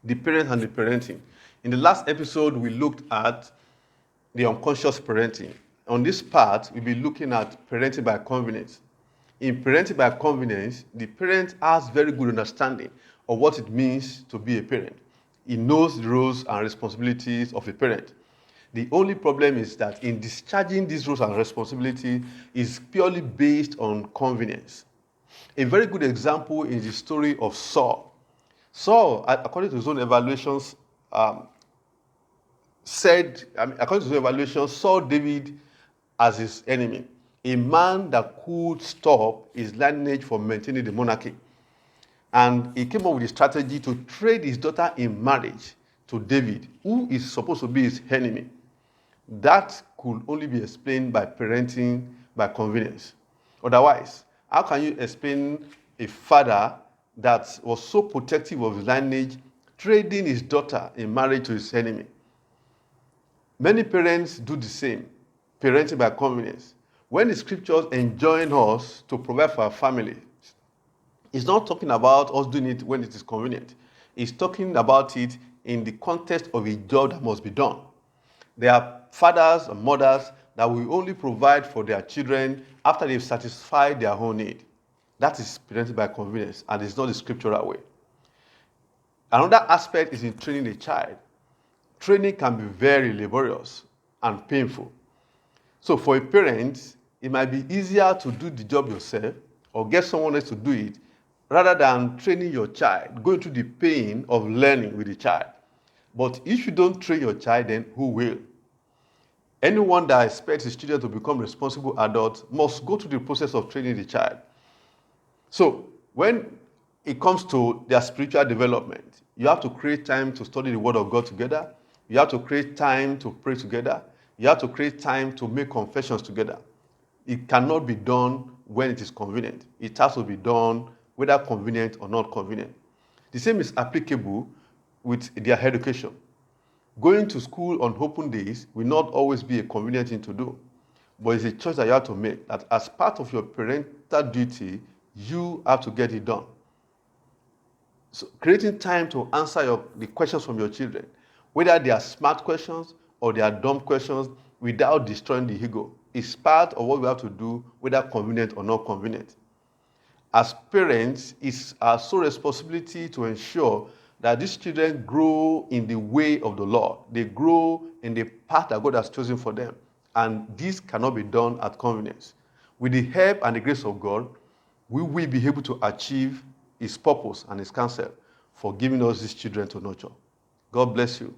the parent and the parenting. In the last episode, we looked at the unconscious parenting. On this part, we'll be looking at parenting by convenience. In parenting by convenience, the parent has very good understanding of what it means to be a parent. He knows the roles and responsibilities of a parent. The only problem is that in discharging these roles and responsibilities is purely based on convenience. A very good example is the story of Saul. Saul, according to his own evaluations, saw David as his enemy, a man that could stop his lineage from maintaining the monarchy. And he came up with a strategy to trade his daughter in marriage to David, who is supposed to be his enemy. That could only be explained by parenting by convenience. Otherwise, how can you explain a father that was so protective of his lineage trading his daughter in marriage to his enemy? Many parents do the same, parenting by convenience. When the scriptures enjoin us to provide for our family, it's not talking about us doing it when it is convenient. It's talking about it in the context of a job that must be done. There are fathers and mothers that will only provide for their children after they've satisfied their own need. That is parenting by convenience, and it's not the scriptural way. Another aspect is in training a child. Training can be very laborious and painful. So for a parent, it might be easier to do the job yourself or get someone else to do it rather than training your child, going through the pain of learning with the child. But if you don't train your child, then who will? Anyone that expects his children to become responsible adults must go through the process of training the child. So when it comes to their spiritual development, you have to create time to study the Word of God together. You have to create time to pray together. You have to create time to make confessions together. It cannot be done when it is convenient. It has to be done whether convenient or not convenient. The same is applicable with their education. Going to school on open days will not always be a convenient thing to do, but it's a choice that you have to make, that as part of your parental duty, you have to get it done. So creating time to answer the questions from your children, whether they are smart questions or they are dumb questions, without destroying the ego, is part of what we have to do, whether convenient or not convenient. As parents, it's our sole responsibility to ensure that these children grow in the way of the Lord. They grow in the path that God has chosen for them. And this cannot be done at convenience. With the help and the grace of God, we will be able to achieve His purpose and His counsel for giving us these children to nurture. God bless you.